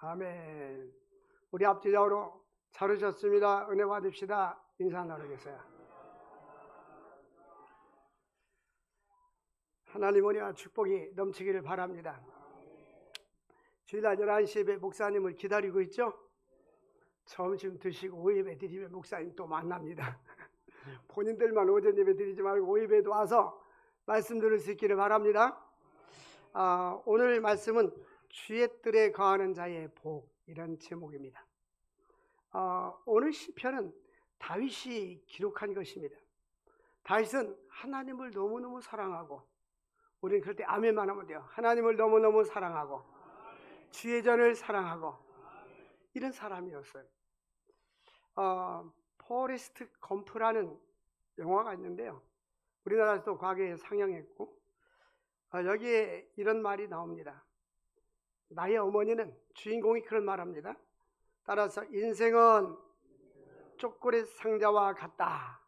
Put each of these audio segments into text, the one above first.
아멘. 우리 앞뒤좌우로 잘 오셨습니다. 은혜 받읍시다. 인사 나누겠어요. 하나님 은혜와 축복이 넘치기를 바랍니다. 주일날 11시 예배 목사님을 기다리고 있죠? 점심 드시고 오예배 드리면 목사님 또 만납니다. 본인들만 오전 예배 드리지 말고 오예배도 와서 말씀 들을 수 있기를 바랍니다. 오늘 말씀은 주의 뜰에 거하는 자의 복, 이런 제목입니다. 오늘 시편은 다윗이 기록한 것입니다. 다윗은 하나님을 너무너무 사랑하고, 우리는 그럴 때 아멘만 하면 돼요. 하나님을 너무너무 사랑하고 주의 전을 사랑하고 이런 사람이었어요. 포레스트 검프라는 영화가 있는데요, 우리나라에서도 과거에 상영했고, 여기에 이런 말이 나옵니다. 나의 어머니는, 주인공이 그런 말합니다. 따라서 인생은 초콜릿 상자와 같다.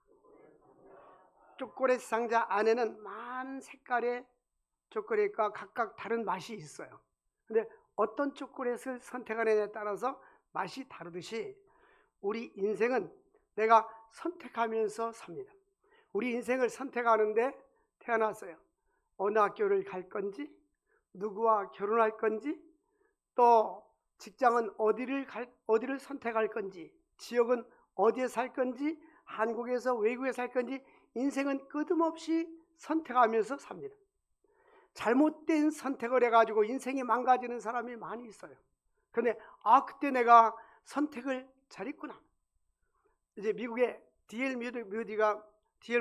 초콜릿 상자 안에는 많은 색깔의 초콜릿과 각각 다른 맛이 있어요. 근데 어떤 초콜릿을 선택하느냐에 따라서 맛이 다르듯이 우리 인생은 내가 선택하면서 삽니다. 우리 인생을 선택하는데 태어났어요. 어느 학교를 갈 건지, 누구와 결혼할 건지, 또 직장은 어디를 선택할 건지, 지역은 어디에 살 건지, 한국에서 외국에 살 건지, 인생은 끝없이 선택하면서 삽니다. 잘못된 선택을 해가지고 인생이 망가지는 사람이 많이 있어요. 그런데 그때 내가 선택을 잘했구나. 이제 미국의 D.L.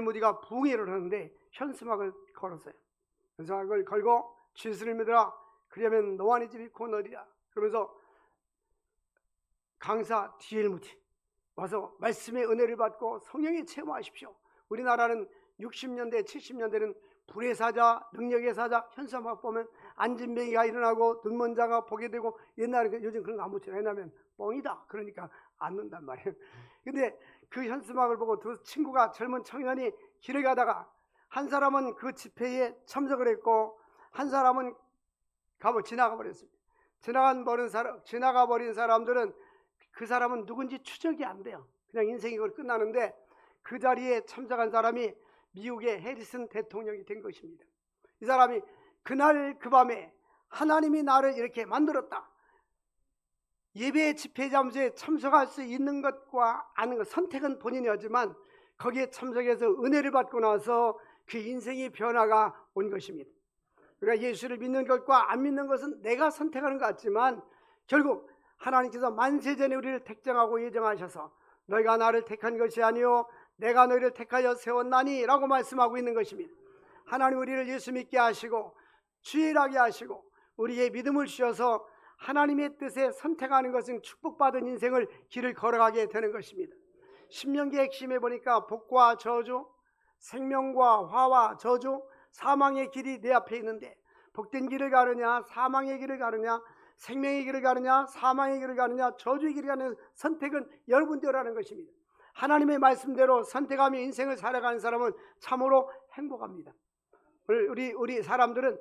무디가 부흥회를 하는데 현수막을 걸었어요. 현수막을 걸고 주를 믿으라, 그러면 너와 네 집이 구원하리라. 그러면서 강사 D.L. 무디 와서 말씀의 은혜를 받고 성령에 체험하십시오. 우리나라는 60년대 70년대는 불의 사자, 능력의 사자, 현수막 보면 안진뱅이가 일어나고 눈먼 자가 보게 되고, 옛날에 요즘 그런 거 안 붙여요. 왜냐하면 뻥이다, 그러니까 안 넣는단 말이에요. 근데 그 현수막을 보고 두 친구가, 젊은 청년이 길을 가다가, 한 사람은 그 집회에 참석을 했고 한 사람은 지나가 버렸습니다. 지나가 버린 사람들은, 그 사람은 누군지 추적이 안 돼요. 그냥 인생이 그걸 끝나는데, 그 자리에 참석한 사람이 미국의 해리슨 대통령이 된 것입니다. 이 사람이 그날 그 밤에 하나님이 나를 이렇게 만들었다, 예배 집회 장소에 참석할 수 있는 것과 아는 것, 선택은 본인이 하지만 거기에 참석해서 은혜를 받고 나서 그 인생의 변화가 온 것입니다. 그러니까 예수를 믿는 것과 안 믿는 것은 내가 선택하는 것 같지만, 결국 하나님께서 만세전에 우리를 택정하고 예정하셔서 너희가 나를 택한 것이 아니요 내가 너희를 택하여 세웠나니 라고 말씀하고 있는 것입니다. 하나님 우리를 예수 믿게 하시고 주일하게 하시고 우리의 믿음을 주셔서 하나님의 뜻에 선택하는 것은 축복받은 인생을 길을 걸어가게 되는 것입니다. 신명기 핵심에 보니까 복과 저주, 생명과 화와 저주, 사망의 길이 내 앞에 있는데, 복된 길을 가느냐, 사망의 길을 가느냐, 생명의 길을 가느냐, 사망의 길을 가느냐, 저주의 길을 가는 선택은 여러분들이라는 것입니다. 하나님의 말씀대로 선택하며 인생을 살아가는 사람은 참으로 행복합니다. 우리 사람들은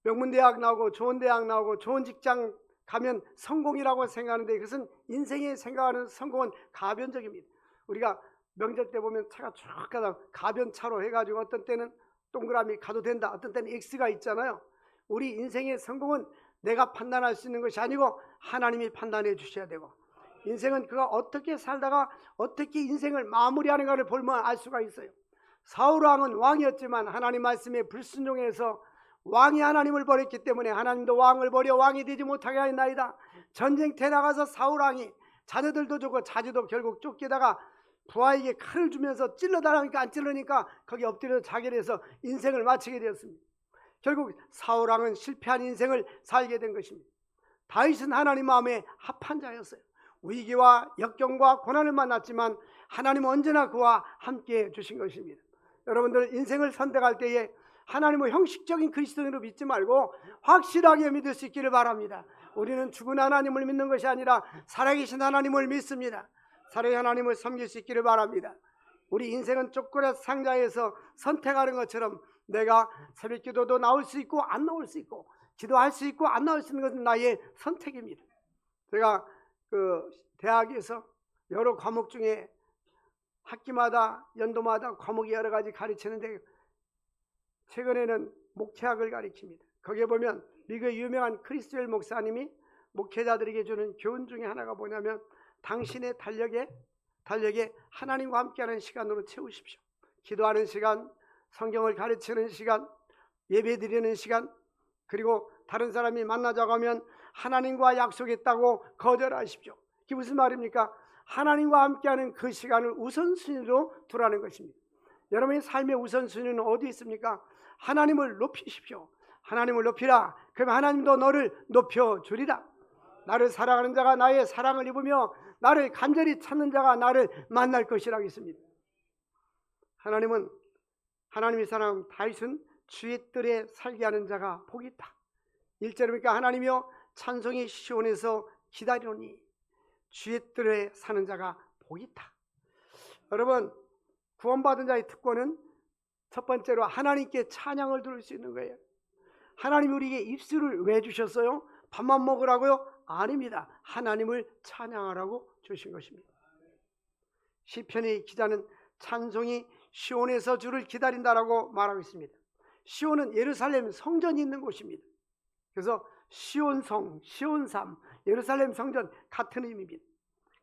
명문대학 나오고 좋은 대학 나오고 좋은 직장 가면 성공이라고 생각하는데, 그것은 인생에 생각하는 성공은 가변적입니다. 우리가 명절 때 보면 차가 쭉 가다 가변차로 해가지고 어떤 때는 동그라미 가도 된다, 어떤 때는 X가 있잖아요. 우리 인생의 성공은 내가 판단할 수 있는 것이 아니고 하나님이 판단해 주셔야 되고, 인생은 그가 어떻게 살다가 어떻게 인생을 마무리하는가를 보면 알 수가 있어요. 사울왕은 왕이었지만 하나님 말씀에 불순종해서 왕이 하나님을 버렸기 때문에 하나님도 왕을 버려 왕이 되지 못하게 하였나이다. 전쟁터에 나가서 사울왕이 자녀들도 죽고 자주도 결국 쫓기다가 부하에게 칼을 주면서 찔러달라니까 안 찔러니까 거기 엎드려 자결해서 인생을 마치게 되었습니다. 결국 사울왕은 실패한 인생을 살게 된 것입니다. 다윗은 하나님 마음에 합한 자였어요. 위기와 역경과 고난을 만났지만 하나님은 언제나 그와 함께 해주신 것입니다. 여러분들 인생을 선택할 때에 하나님을 형식적인 그리스도인으로 믿지 말고 확실하게 믿을 수 있기를 바랍니다. 우리는 죽은 하나님을 믿는 것이 아니라 살아계신 하나님을 믿습니다. 살아계신 하나님을 섬길 수 있기를 바랍니다. 우리 인생은 초콜릿 상자에서 선택하는 것처럼 내가 새벽기도도 나올 수 있고 안 나올 수 있고, 기도할 수 있고 안 나올 수 있는 것은 나의 선택입니다. 제가 그 대학에서 여러 과목 중에 학기마다 연도마다 과목이 여러 가지 가르치는데 최근에는 목회학을 가르칩니다. 거기에 보면 미국의 유명한 크리스웰 목사님이 목회자들에게 주는 교훈 중에 하나가 뭐냐면 당신의 달력에 하나님과 함께하는 시간으로 채우십시오. 기도하는 시간, 성경을 가르치는 시간, 예배드리는 시간, 그리고 다른 사람이 만나자고 하면 하나님과 약속했다고 거절하십시오. 이게 무슨 말입니까? 하나님과 함께하는 그 시간을 우선순위로 두라는 것입니다. 여러분의 삶의 우선순위는 어디 있습니까? 하나님을 높이십시오. 하나님을 높이라. 그러면 하나님도 너를 높여주리라. 나를 사랑하는 자가 나의 사랑을 입으며 나를 간절히 찾는 자가 나를 만날 것이라고 했습니다. 하나님의 사랑 다윗은 주의 뜰에 살게 하는 자가 복이 있다. 1절이니까 하나님이여 찬송이 시온에서 기다리노니 주의 뜰에 사는 자가 복이 있다. 여러분, 구원받은 자의 특권은 첫 번째로 하나님께 찬양을 들을 수 있는 거예요. 하나님이 우리에게 입술을 왜 주셨어요? 밥만 먹으라고요? 아닙니다. 하나님을 찬양하라고 주신 것입니다. 시편의 기자는 찬송이 시온에서 주를 기다린다라고 말하고 있습니다. 시온은 예루살렘 성전이 있는 곳입니다. 그래서 시온성, 시온삼, 예루살렘 성전 같은 의미입니다.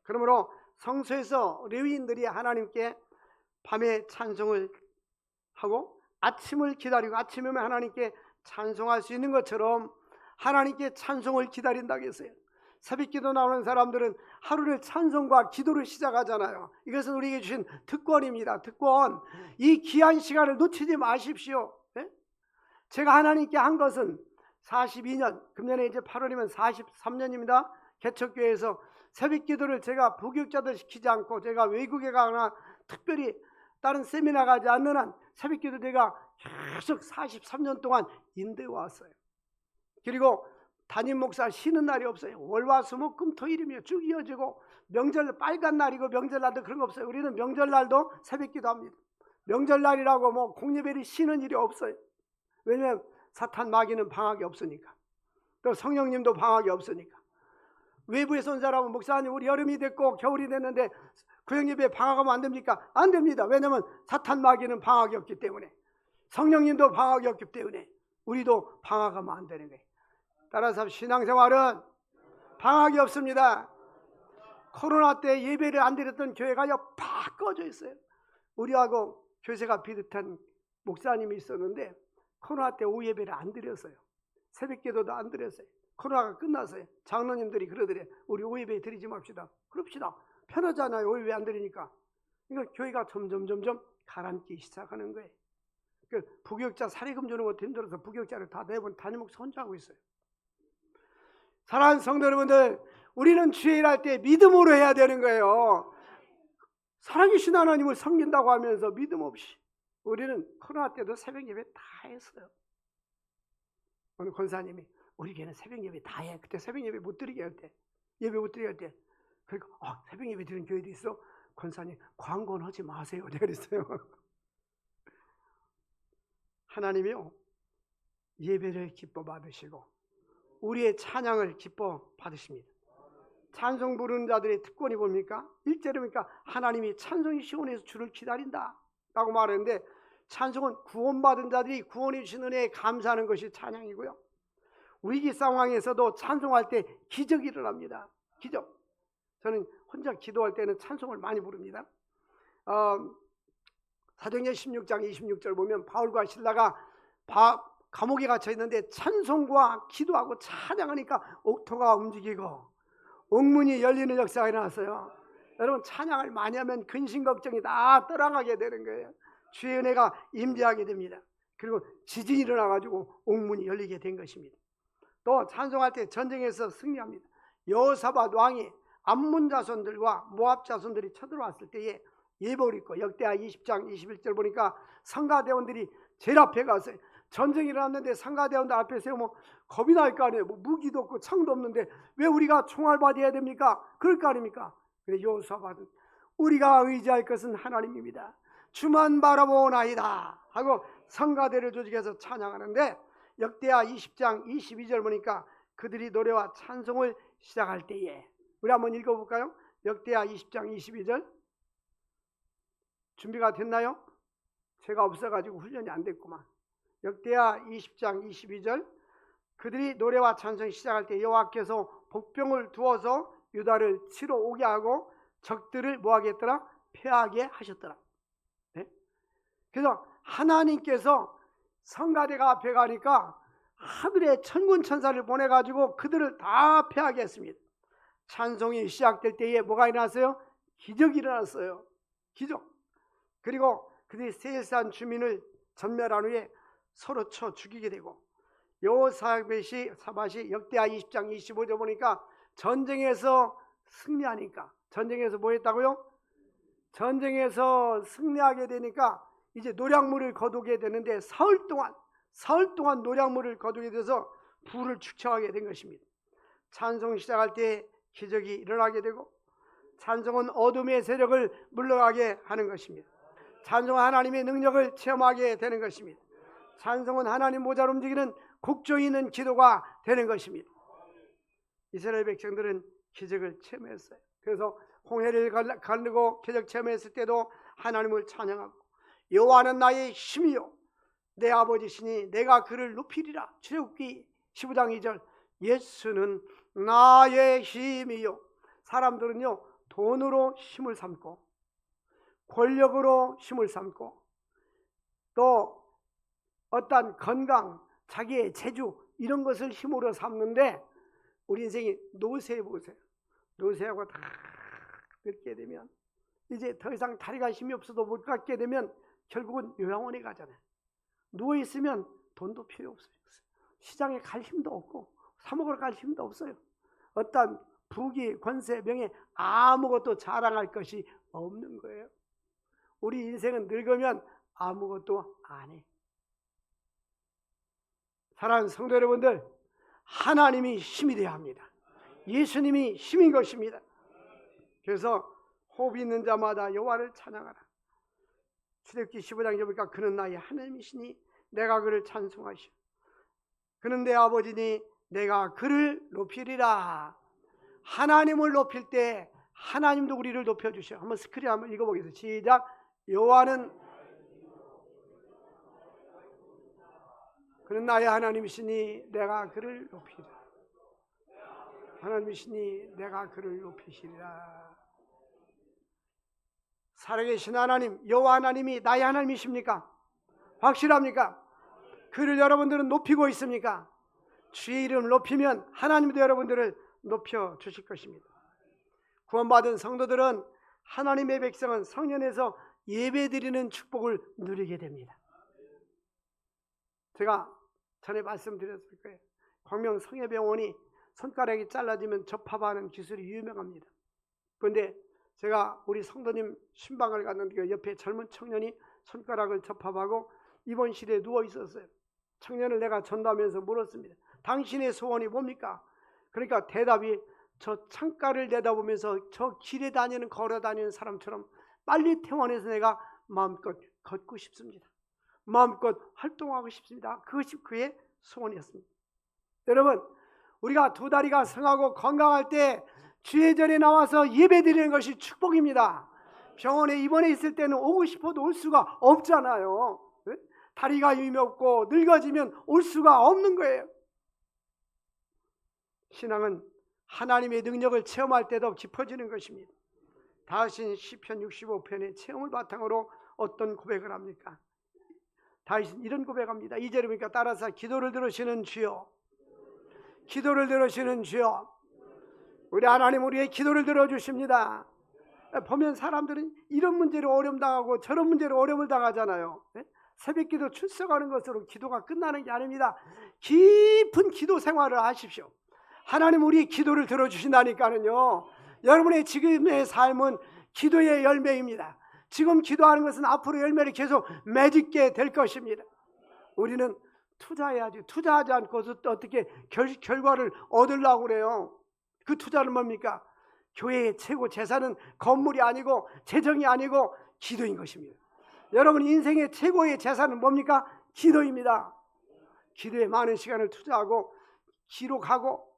그러므로 성소에서 레위인들이 하나님께 밤에 찬송을 하고 아침을 기다리고 아침이면 하나님께 찬송할 수 있는 것처럼 하나님께 찬송을 기다린다고 했어요. 새벽기도 나오는 사람들은 하루를 찬송과 기도를 시작하잖아요. 이것은 우리에게 주신 특권입니다. 특권. 이 귀한 시간을 놓치지 마십시오. 네? 제가 하나님께 한 것은 42년, 금년에 이제 8월이면 43년입니다. 개척교회에서 새벽기도를 제가 부교육자들 시키지 않고 제가 외국에 가거나 특별히 다른 세미나 가지 않는 한 새벽기도 제가 계속 43년 동안 인도해 왔어요. 그리고 담임 목사 쉬는 날이 없어요. 월화수목금토일이며 쭉 이어지고 명절 빨간 날이고 명절날도 그런 거 없어요. 우리는 명절날도 새벽기도 합니다. 명절날이라고 뭐 공예별이 쉬는 일이 없어요. 왜냐하면 사탄 마귀는 방학이 없으니까. 또 성령님도 방학이 없으니까. 외부에서 온 사람은 목사님 우리 여름이 됐고 겨울이 됐는데 구역예배 방학하면 안 됩니까? 안 됩니다. 왜냐하면 사탄 마귀는 방학이 없기 때문에, 성령님도 방학이 없기 때문에 우리도 방학하면 안 되는 거예요. 따라서 신앙생활은 방학이 없습니다. 코로나 때 예배를 안 드렸던 교회가요 팍 꺼져 있어요. 우리하고 교세가 비슷한 목사님이 있었는데 코로나 때 오후 예배를 안 드렸어요. 새벽기도도 안 드렸어요. 코로나가 끝났어요. 장로님들이 그러더래. 우리 오후 예배 드리지 맙시다. 그럽시다. 편하잖아요. 오후 예배 안 드리니까. 그러니까 교회가 점점 가라앉기 시작하는 거예요. 그 부교육자 사례금 주는 것도 힘들어서 부교육자를 다 내본 담임 목사 혼자 하고 있어요. 사랑하는 성도 여러분들, 우리는 주의 일할 때 믿음으로 해야 되는 거예요. 살아계신 하나님을 섬긴다고 하면서 믿음 없이. 우리는 코로나 때도 새벽 예배 다 했어요. 오늘 권사님이 우리 교회는 새벽 예배 다 해. 그때 새벽 예배 못 드리게 할 때, 예배 못 드리게 할 때, 그러니까 새벽 예배 드리는 교회도 있어. 권사님 광고는 하지 마세요. 내가 그랬어요. 하나님이요 예배를 기뻐 받으시고 우리의 찬양을 기뻐 받으십니다. 찬송 부르는 자들의 특권이 뭡니까? 1절이니까 하나님이 찬송이 시온에서 주를 기다린다 라고 말했는데, 찬송은 구원받은 자들이 구원해 주신 은혜에 감사하는 것이 찬양이고요, 위기 상황에서도 찬송할 때 기적이 일어납니다. 기적. 저는 혼자 기도할 때는 찬송을 많이 부릅니다. 사도행전 16장 26절 보면 바울과 실라가 감옥에 갇혀 있는데 찬송과 기도하고 찬양하니까 옥토가 움직이고 옥문이 열리는 역사가 일어났어요. 여러분, 찬양을 많이 하면 근심 걱정이 다 떠나가게 되는 거예요. 주의 은혜가 임재하게 됩니다. 그리고 지진이 일어나가지고 옥문이 열리게 된 것입니다. 또 찬송할 때 전쟁에서 승리합니다. 여호사밧 왕이 암몬 자손들과 모압 자손들이 쳐들어왔을 때에 예복을 입고, 역대하 20장 21절 보니까 상가대원들이 제일 앞에 가서 전쟁이 일어났는데 상가대원들 앞에 세우면 겁이 날 거 아니에요. 뭐 무기도 없고 창도 없는데 왜 우리가 총알 받아야 됩니까? 그럴 거 아닙니까? 근데 여호사밧은 우리가 의지할 것은 하나님입니다. 주만 바라보나이다 하고 성가대를 조직해서 찬양하는데, 역대하 20장 22절 보니까 그들이 노래와 찬송을 시작할 때에, 우리 한번 읽어볼까요? 역대하 20장 22절. 준비가 됐나요? 제가 없어가지고 훈련이 안 됐구만. 역대하 20장 22절. 그들이 노래와 찬송 시작할 때 여호와께서 복병을 두어서 유다를 치러 오게 하고 적들을 뭐하겠더라? 패하게 하셨더라. 네? 그래서 하나님께서 성가대가 앞에 가니까 하늘에 천군 천사를 보내가지고 그들을 다 패하게 했습니다. 찬송이 시작될 때에 뭐가 일어났어요? 기적이 일어났어요. 기적. 그리고 그들이 세일산 주민을 전멸한 후에 서로 쳐 죽이게 되고, 여호사밧이 역대하 20장 25절 보니까 전쟁에서 승리하니까, 전쟁에서 뭐 했다고요? 전쟁에서 승리하게 되니까 이제 노략물을 거두게 되는데 사흘 동안 노략물을 거두게 돼서 부를 축적하게 된 것입니다. 찬송 시작할 때 기적이 일어나게 되고, 찬송은 어둠의 세력을 물러가게 하는 것입니다. 찬송은 하나님의 능력을 체험하게 되는 것입니다. 찬송은 하나님 모자로 움직이는 곡조 있는 기도가 되는 것입니다. 이스라엘 백성들은 기적을 체험했어요. 그래서 홍해를 가르고 기적 체험했을 때도 하나님을 찬양하고, 여호와는 나의 힘이요 내 아버지시니 내가 그를 높이리라. 출애굽기 15장 2절. 예수는 나의 힘이요. 사람들은요, 돈으로 힘을 삼고 권력으로 힘을 삼고 또 어떤 건강, 자기의 재주 이런 것을 힘으로 삼는데, 우리 인생이 노쇠해 보세요. 노쇠하고 다 늙게 되면 이제 더 이상 다리가 힘이 없어도 못 걷게 되면 결국은 요양원에 가잖아요. 누워있으면 돈도 필요 없어요. 시장에 갈 힘도 없고 사 먹으러 갈 힘도 없어요. 어떤 부귀, 권세, 명예 아무것도 자랑할 것이 없는 거예요. 우리 인생은 늙으면 아무것도 안 해. 사랑하는 성도 여러분들, 하나님이 힘이 되어야 합니다. 예수님이 힘인 것입니다. 그래서 호흡이 있는 자마다 여호와를 찬양하라. 출애굽기 15장에 보니까 그는 나의 하나님이시니 내가 그를 찬송하시오. 그는 내 아버지니 내가 그를 높이리라. 하나님을 높일 때 하나님도 우리를 높여주셔. 한번 스크린 한번 읽어보겠습니다. 시작. 여호와는 그는 나의 하나님이시니 내가 그를 높이리라. 하나님이시니 내가 그를 높이시리라. 살아계신 하나님, 여호와 하나님이 나의 하나님이십니까? 확실합니까? 그를 여러분들은 높이고 있습니까? 주의 이름을 높이면 하나님도 여러분들을 높여주실 것입니다. 구원받은 성도들은, 하나님의 백성은 성년에서 예배드리는 축복을 누리게 됩니다. 제가 전에 말씀드렸을 거예요. 광명 성회병원이 손가락이 잘라지면 접합하는 기술이 유명합니다. 그런데 제가 우리 성도님 신방을 갔는데 옆에 젊은 청년이 손가락을 접합하고 입원실에 누워 있었어요. 청년을 내가 전담해서 물었습니다. 당신의 소원이 뭡니까? 그러니까 대답이, 저 창가를 내다보면서 저 길에 걸어 다니는 사람처럼 빨리 퇴원해서 내가 마음껏 걷고 싶습니다. 마음껏 활동하고 싶습니다. 그것이 그의 소원이었습니다. 여러분, 우리가 두 다리가 성하고 건강할 때 주의 전에 나와서 예배드리는 것이 축복입니다. 병원에 입원해 있을 때는 오고 싶어도 올 수가 없잖아요. 다리가 힘이 없고 늙어지면 올 수가 없는 거예요. 신앙은 하나님의 능력을 체험할 때도 깊어지는 것입니다. 다윗은 시편 65편의 체험을 바탕으로 어떤 고백을 합니까? 다윗은 이런 고백합니다. 2절에 보니까 따라서 기도를 들으시는 주여, 기도를 들으시는 주여. 우리 하나님 우리의 기도를 들어주십니다. 보면 사람들은 이런 문제로 어려움 당하고 저런 문제로 어려움을 당하잖아요. 새벽기도 출석하는 것으로 기도가 끝나는 게 아닙니다. 깊은 기도 생활을 하십시오. 하나님 우리의 기도를 들어주신다니까는요. 여러분의 지금의 삶은 기도의 열매입니다. 지금 기도하는 것은 앞으로 열매를 계속 맺게 될 것입니다. 우리는 투자해야지. 투자하지 않고서 또 어떻게 결과를 얻으려고 그래요. 그 투자는 뭡니까? 교회의 최고 재산은 건물이 아니고 재정이 아니고 기도인 것입니다. 여러분 인생의 최고의 재산은 뭡니까? 기도입니다. 기도에 많은 시간을 투자하고 기록하고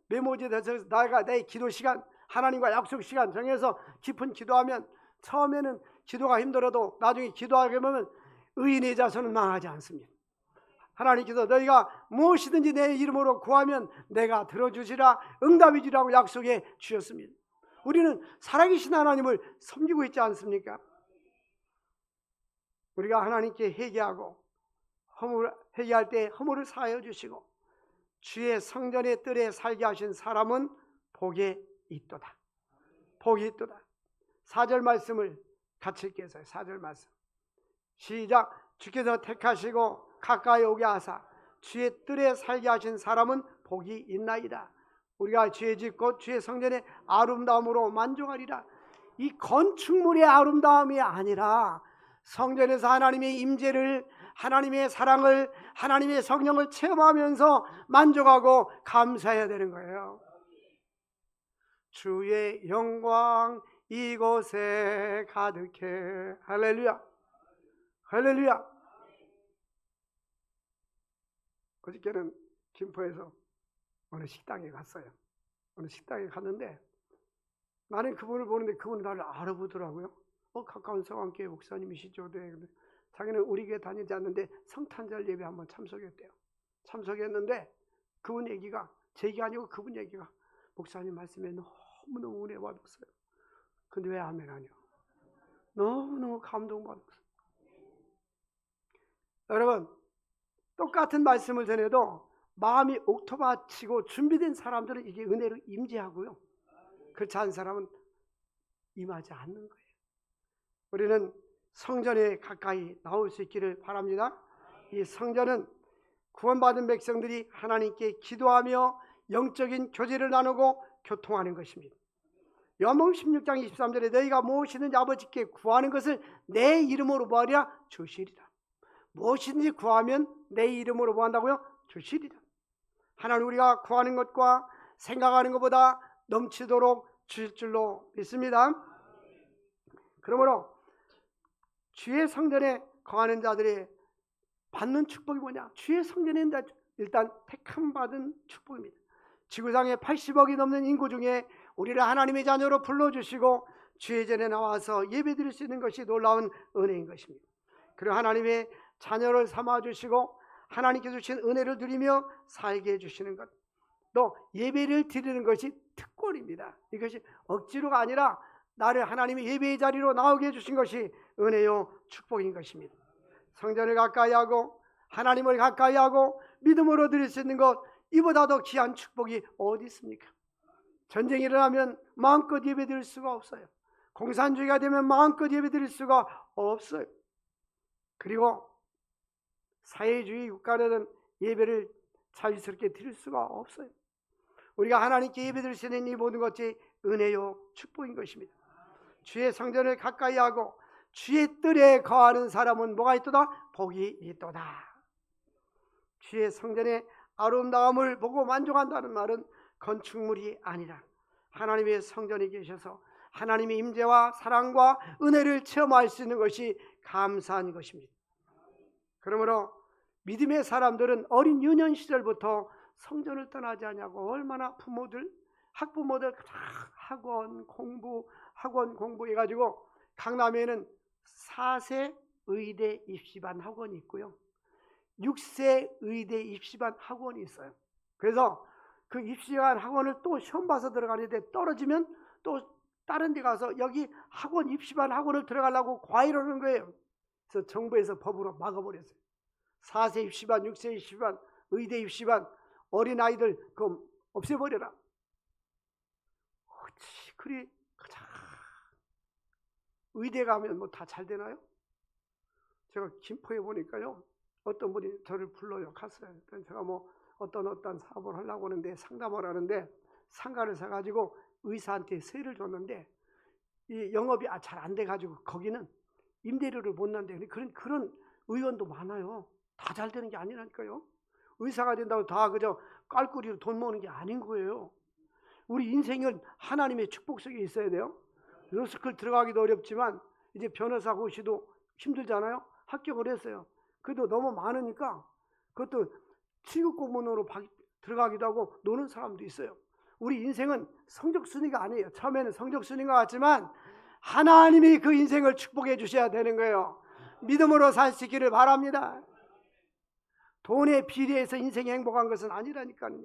메모지에 대해서 나가 내 기도 시간, 하나님과 약속 시간 정해서 깊은 기도하면 처음에는 기도가 힘들어도 나중에 기도하게 보면 의인의 자손은 망하지 않습니다. 하나님께서 너희가 무엇이든지 내 이름으로 구하면 내가 들어주시라 응답이 주라고 약속해 주셨습니다. 우리는 살아계신 하나님을 섬기고 있지 않습니까? 우리가 하나님께 회개하고 회개할 때 허물을 사하여 주시고 주의 성전의 뜰에 살게 하신 사람은 복이 있도다. 복이 있도다. 4절 말씀을 같이 읽겠어요. 4절 말씀 시작. 주께서 택하시고 가까이 오게 하사 주의 뜰에 살게 하신 사람은 복이 있나이다. 우리가 주의 집 곧 주의 성전의 아름다움으로 만족하리라. 이 건축물의 아름다움이 아니라 성전에서 하나님의 임재를, 하나님의 사랑을, 하나님의 성령을 체험하면서 만족하고 감사해야 되는 거예요. 주의 영광 이곳에 가득해. 할렐루야, 할렐루야. 그저께는 김포에서 어느 식당에 갔어요. 어느 식당에 갔는데 나는 그분을 보는데 그분이 나를 알아보더라고요. 가까운 성황교회 목사님이시죠? 네. 근데 자기는 우리 교회 다니지 않는데 성탄절 예배 한번 참석했대요. 참석했는데 그분 얘기가, 제 얘기 아니고 그분 얘기가, 목사님 말씀에 너무너무 은혜 받았어요. 근데 왜 아멘 하냐? 너무너무 감동받았어요. 여러분, 똑같은 말씀을 전해도 마음이 옥토바치고 준비된 사람들은 이게 은혜로 임재하고요, 그렇지 않은 사람은 임하지 않는 거예요. 우리는 성전에 가까이 나올 수 있기를 바랍니다. 이 성전은 구원받은 백성들이 하나님께 기도하며 영적인 교제를 나누고 교통하는 것입니다. 요한복음 16장 23절에 너희가 무엇이든지 아버지께 구하는 것을 내 이름으로 구하리라 주시리라. 무엇이든지 구하면 내 이름으로 구한다고요? 주시리라. 하나님 우리가 구하는 것과 생각하는 것보다 넘치도록 주실 줄로 믿습니다. 그러므로 주의 성전에 거하는 자들이 받는 축복이 뭐냐? 주의 성전에 일단 택함 받은 축복입니다. 지구상에 80억이 넘는 인구 중에 우리를 하나님의 자녀로 불러주시고 주의 전에 나와서 예배드릴 수 있는 것이 놀라운 은혜인 것입니다. 그리고 하나님의 자녀를 삼아주시고 하나님께서 주신 은혜를 누리며 살게 해주시는 것, 또 예배를 드리는 것이 특권입니다. 이것이 억지로가 아니라 나를 하나님의 예배의 자리로 나오게 해주신 것이 은혜요 축복인 것입니다. 성전을 가까이 하고 하나님을 가까이 하고 믿음으로 드릴 수 있는 것, 이보다 더 귀한 축복이 어디 있습니까? 전쟁이 일어나면 마음껏 예배 드릴 수가 없어요. 공산주의가 되면 마음껏 예배 드릴 수가 없어요. 그리고 사회주의 국가는 예배를 자유스럽게 드릴 수가 없어요. 우리가 하나님께 예배 드릴 수 있는 이 모든 것이 은혜요 축복인 것입니다. 주의 성전을 가까이 하고 주의 뜰에 거하는 사람은 뭐가 있도다? 복이 있도다. 주의 성전의 아름다움을 보고 만족한다는 말은 건축물이 아니라 하나님의 성전에 계셔서 하나님의 임재와 사랑과 은혜를 체험할 수 있는 것이 감사한 것입니다. 그러므로 믿음의 사람들은 어린 유년 시절부터 성전을 떠나지 않냐고, 얼마나 부모들, 학부모들 학원 공부 해가지고 강남에는 4세 의대 입시반 학원이 있고요, 6세 의대 입시반 학원이 있어요. 그래서 그 입시반 학원을 또 시험 봐서 들어가는데 떨어지면 또 다른 데 가서 여기 학원 입시반 학원을 들어가려고 과외하는 거예요. 그래서 정부에서 법으로 막아버렸어요. 4세 입시반, 6세 입시반, 의대 입시반, 어린아이들 그거 없애버려라. 그리 의대 가면 뭐 다 잘 되나요? 제가 김포에 보니까요, 어떤 분이 저를 불러요. 갔어요. 제가 뭐 어떤 사업을 하려고 하는데 상담을 하는데 상가를 사가지고 의사한테 세를 줬는데 이 영업이 잘 안 돼가지고 거기는 임대료를 못 난대. 그런 의원도 많아요. 다 잘 되는 게 아니라니까요. 의사가 된다고 다 그저 깔꾸리로 돈 모으는 게 아닌 거예요. 우리 인생은 하나님의 축복 속에 있어야 돼요. 로스쿨 들어가기도 어렵지만 이제 변호사 고시도 힘들잖아요. 합격을 했어요. 그래도 너무 많으니까 그것도 7급 공무원으로 들어가기도 하고 노는 사람도 있어요. 우리 인생은 성적순위가 아니에요. 처음에는 성적순위인 것 같지만 하나님이 그 인생을 축복해 주셔야 되는 거예요. 믿음으로 살 수 있기를 바랍니다. 돈에 비례해서 인생이 행복한 것은 아니라니까요.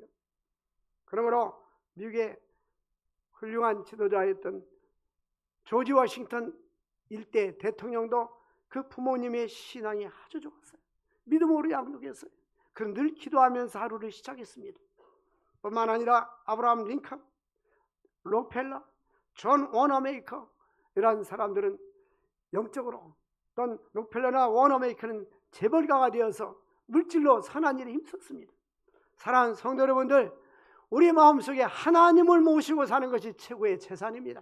그러므로 미국의 훌륭한 지도자였던 조지 워싱턴 일대 대통령도 그 부모님의 신앙이 아주 좋았어요. 믿음으로 양육했어요. 그는 늘 기도하면서 하루를 시작했습니다. 뿐만 아니라 아브라함 링컨, 록펠러, 존 워너메이커 이런 사람들은 영적으로, 또는 록펠러나 워너메이커는 재벌가가 되어서 물질로 선한 일에 힘썼습니다. 사랑하는 성도 여러분들, 우리 마음속에 하나님을 모시고 사는 것이 최고의 재산입니다.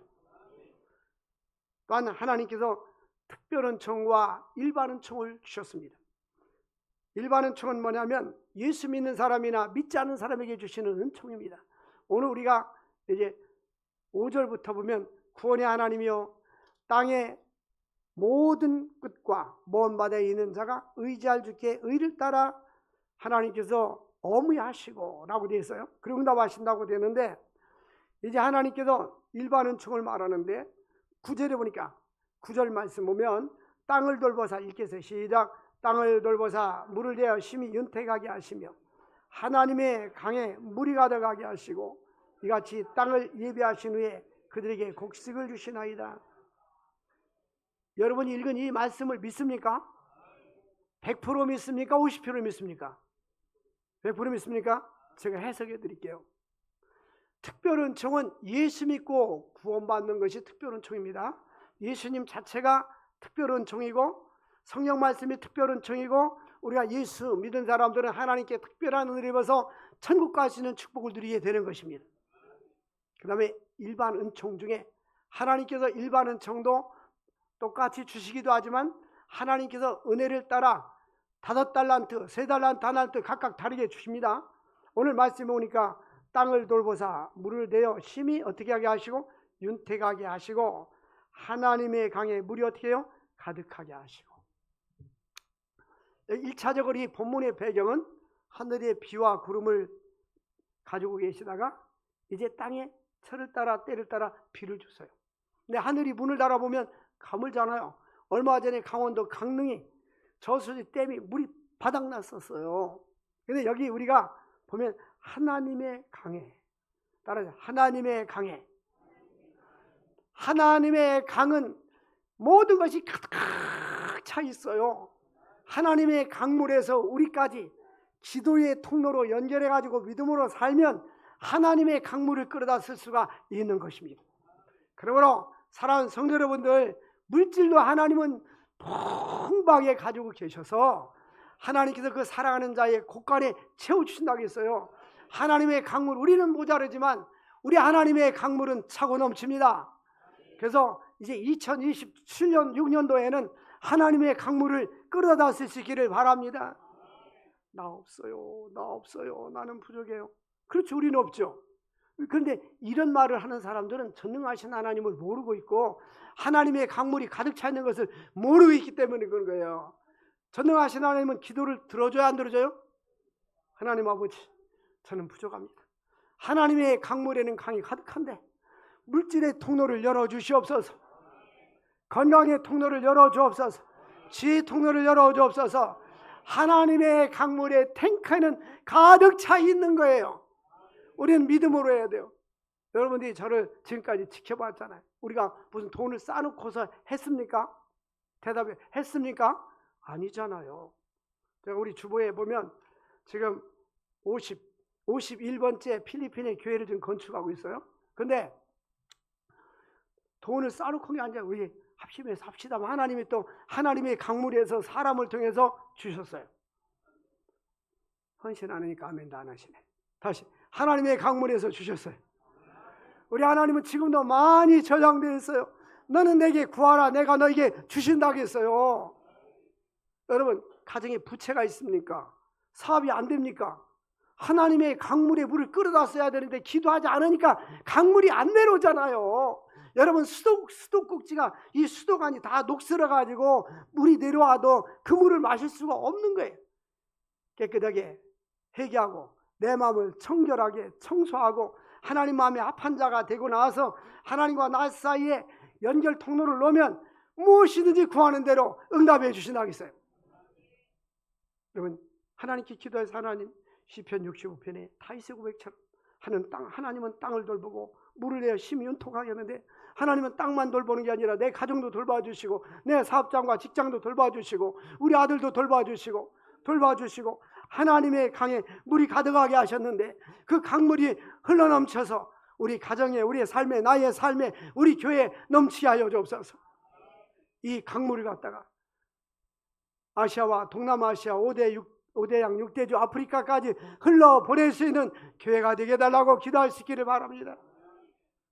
또한 하나님께서 특별 은총과 일반 은총을 주셨습니다. 일반 은총은 뭐냐면 예수 믿는 사람이나 믿지 않는 사람에게 주시는 은총입니다. 오늘 우리가 이제 5절부터 보면 구원의 하나님이여 땅의 모든 끝과 먼 바다에 있는 자가 의지할 주께 의를 따라 하나님께서 어무하시고 라고 되어 있어요. 그리고 응답하신다고 되는데, 이제 하나님께서 일반 은총을 말하는데 9절에 보니까 9절 말씀 보면 땅을 돌보사, 읽겠어요. 시작. 땅을 돌보사 물을 대어 심히 윤택하게 하시며 하나님의 강에 물이 가득하게 하시고 이같이 땅을 예비하신 후에 그들에게 곡식을 주시나이다. 여러분이 읽은 이 말씀을 믿습니까? 100% 믿습니까? 50% 믿습니까? 100% 믿습니까? 제가 해석해 드릴게요. 특별 은총은 예수 믿고 구원받는 것이 특별 은총입니다. 예수님 자체가 특별 은총이고 성령 말씀이 특별 은총이고, 우리가 예수 믿은 사람들은 하나님께 특별한 은혜를 입어서 천국 갈 수 있는 축복을 누리게 되는 것입니다. 그 다음에 일반 은총 중에 하나님께서 일반 은총도 똑같이 주시기도 하지만 하나님께서 은혜를 따라 5달란트, 3달란트, 1달란트 각각 다르게 주십니다. 오늘 말씀에 보니까 땅을 돌보사 물을 대어 심히 어떻게 하게 하시고 윤택하게 하시고 하나님의 강에 물이 어떻게 해요? 가득하게 하시고. 1차적으로 이 본문의 배경은 하늘의 비와 구름을 가지고 계시다가 이제 땅에 철을 따라 때를 따라 비를 주세요. 근데 하늘이 문을 닫아보면 가물잖아요. 얼마 전에 강원도 강릉이 저수지 댐이 물이 바닥났었어요. 근데 여기 우리가 보면 하나님의 강에, 따라서 하나님의 강에, 하나님의 강은 모든 것이 가득 차 있어요. 하나님의 강물에서 우리까지 기도의 통로로 연결해 가지고 믿음으로 살면 하나님의 강물을 끌어다 쓸 수가 있는 것입니다. 그러므로 사랑하는 성도 여러분들, 물질도 하나님은 풍부하게 가지고 계셔서 하나님께서 그 사랑하는 자의 곳간에 채워주신다고 했어요. 하나님의 강물, 우리는 모자르지만 우리 하나님의 강물은 차고 넘칩니다. 그래서 이제 2027년 6년도에는 하나님의 강물을 끌어다 쓸 수 있기를 바랍니다. 나 없어요. 나는 부족해요. 그렇죠, 우리는 없죠. 그런데 이런 말을 하는 사람들은 전능하신 하나님을 모르고 있고 하나님의 강물이 가득 차 있는 것을 모르고 있기 때문에 그런 거예요. 전능하신 하나님은 기도를 들어줘야 안 들어줘요? 하나님 아버지, 저는 부족합니다. 하나님의 강물에는 강이 가득한데 물질의 통로를 열어주시옵소서. 건강의 통로를 열어주옵소서. 지혜의 통로를 열어주옵소서. 하나님의 강물의 탱크에는 가득 차 있는 거예요. 우리는 믿음으로 해야 돼요. 여러분들이 저를 지금까지 지켜봤잖아요. 우리가 무슨 돈을 쌓아놓고서 했습니까? 대답해, 했습니까? 아니잖아요. 제가 우리 주보에 보면 지금 51번째 필리핀의 교회를 지금 건축하고 있어요. 근데 돈을 쌓아놓고 게 아니라 우리 합심해서 합시다. 하나님이 또 하나님의 강물에서 사람을 통해서 주셨어요. 헌신 안 하니까 아멘도 안 하시네. 다시, 하나님의 강물에서 주셨어요. 우리 하나님은 지금도 많이 저장되어 있어요. 너는 내게 구하라, 내가 너에게 주신다고 했어요. 여러분, 가정에 부채가 있습니까? 사업이 안 됩니까? 하나님의 강물에 물을 끌어다 써야 되는데 기도하지 않으니까 강물이 안 내려오잖아요. 여러분, 수도꼭지가 이 수도관이 다 녹슬어가지고 물이 내려와도 그 물을 마실 수가 없는 거예요. 깨끗하게 회개하고 내 마음을 청결하게 청소하고 하나님 마음에 합한 자가 되고 나서 하나님과 나 사이에 연결 통로를 놓으면 무엇이든지 구하는 대로 응답해 주신다겠어요. 여러분, 하나님께 기도해서 하나님, 시편 65편에 다윗의 고백처럼 하나님은 땅을 돌보고 물을 내어 심히 윤통하게 하는데, 하나님은 땅만 돌보는 게 아니라 내 가정도 돌봐주시고 내 사업장과 직장도 돌봐주시고 우리 아들도 돌봐주시고 하나님의 강에 물이 가득하게 하셨는데, 그 강물이 흘러넘쳐서 우리 가정에, 우리의 삶에, 나의 삶에, 우리 교회에 넘치게 하여 주옵소서. 이 강물을 갖다가 아시아와 동남아시아 5대양 6대주 아프리카까지 흘러보낼 수 있는 교회가 되게 해달라고 기도할 수 있기를 바랍니다.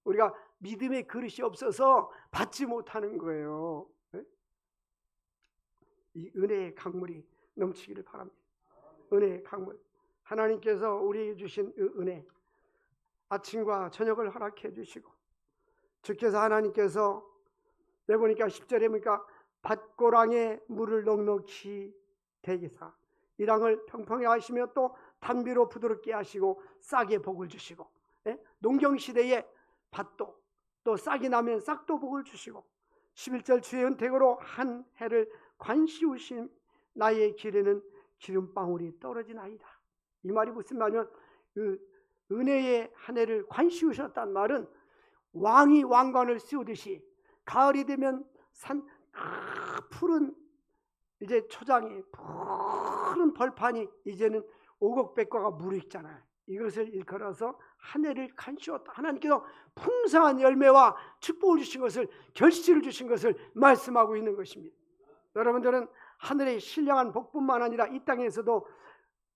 우리가 믿음의 그릇이 없어서 받지 못하는 거예요. 이 은혜의 강물이 넘치기를 바랍니다. 은혜의 강물, 하나님께서 우리에게 주신 은혜, 아침과 저녁을 허락해 주시고, 주께서 하나님께서 내보니까 10절에 보니까 밭고랑에 물을 넉넉히 대기사 이 땅을 평평히 하시며 또 단비로 부드럽게 하시고 싹에 복을 주시고, 농경시대에 밭도 또 싹이 나면 싹도 복을 주시고, 11절 주의 은택으로 한 해를 관시우심 나의 길에는 기름방울이 떨어지나이다. 이 말이 무슨 말이냐면, 그 은혜의 한 해를 관시우셨단 말은 왕이 왕관을 씌우듯이 가을이 되면 푸른 이제 초장이 푸른 벌판이 이제는 오곡백과가 무르익잖아요. 이것을 일컬어서 한 해를 간시웠다. 하나님께서 풍성한 열매와 축복을 주신 것을, 결실을 주신 것을 말씀하고 있는 것입니다. 여러분들은 하늘의 신령한 복뿐만 아니라 이 땅에서도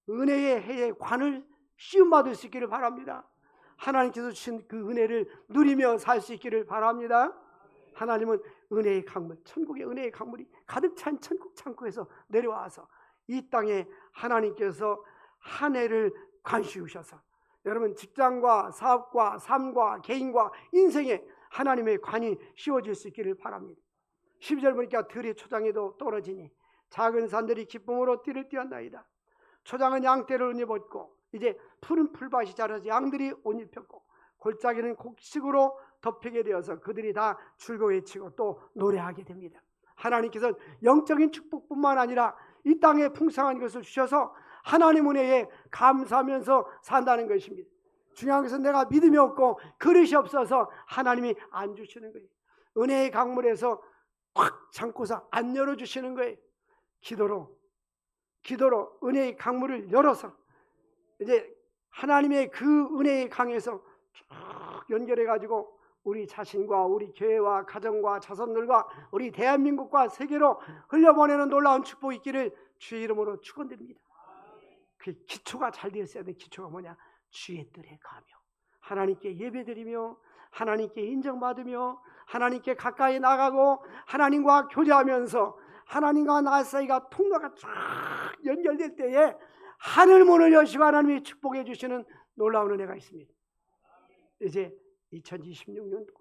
은혜의 해에 관을 씌움받을 수 있기를 바랍니다. 하나님께서 주신 그 은혜를 누리며 살 수 있기를 바랍니다. 하나님은 은혜의 강물, 천국의 은혜의 강물이 가득 찬 천국 창고에서 내려와서 이 땅에 하나님께서 한 해를 관시우셔서 여러분 직장과 사업과 삶과 개인과 인생에 하나님의 관이 씌워질 수 있기를 바랍니다. 12절 보니까 들의 초장에도 떨어지니 작은 산들이 기쁨으로 띠를 띄었나이다. 초장은 양떼를 옷 입었고 이제 푸른 풀밭이 자라서 양들이 옷 입혔고 골짜기는 곡식으로 덮이게 되어서 그들이 다 즐거워 외치고 또 노래하게 됩니다. 하나님께서 영적인 축복뿐만 아니라 이 땅에 풍성한 것을 주셔서 하나님 은혜에 감사하면서 산다는 것입니다. 중요한 것은 내가 믿음이 없고 그릇이 없어서 하나님이 안 주시는 거예요. 은혜의 강물에서 꽉 잠고서 안 열어주시는 거예요. 기도로 은혜의 강물을 열어서 이제 하나님의 그 은혜의 강에서 쭉 연결해가지고 우리 자신과 우리 교회와 가정과 자손들과 우리 대한민국과 세계로 흘려보내는 놀라운 축복이 있기를 주의 이름으로 축원드립니다. 그 기초가 잘 되어 있어야 돼. 기초가 뭐냐? 주의 뜰에 가며 하나님께 예배드리며 하나님께 인정받으며 하나님께 가까이 나가고 하나님과 교제하면서 하나님과 나 사이가 통로가 쫙 연결될 때에 하늘 문을 여시고 하나님이 축복해 주시는 놀라운 은혜가 있습니다. 이제 2026년도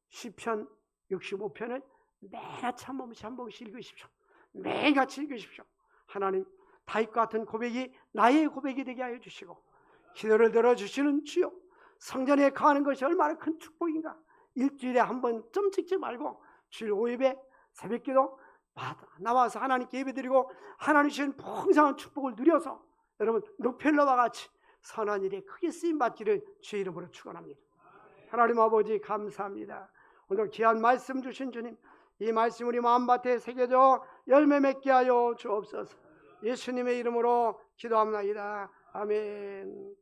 시편 65편을 매일같이 한 번씩 읽으십시오. 매일같이 읽으십시오. 하나님, 다윗과 같은 고백이 나의 고백이 되게 하여 주시고 기도를 들어주시는 주여, 성전에 거하는 것이 얼마나 큰 축복인가. 일주일에 한 번 점 찍지 말고 주일 5예배 새벽기도 나와서 하나님께 예배드리고 하나님 주신 풍성한 축복을 누려서 여러분 록펠러와 같이 선한 일에 크게 쓰임받기를 주의 이름으로 축원합니다. 하나님 아버지 감사합니다. 오늘 귀한 말씀 주신 주님, 이 말씀 우리 마음밭에 새겨져 열매 맺게 하여 주옵소서. 예수님의 이름으로 기도합니다. 아멘.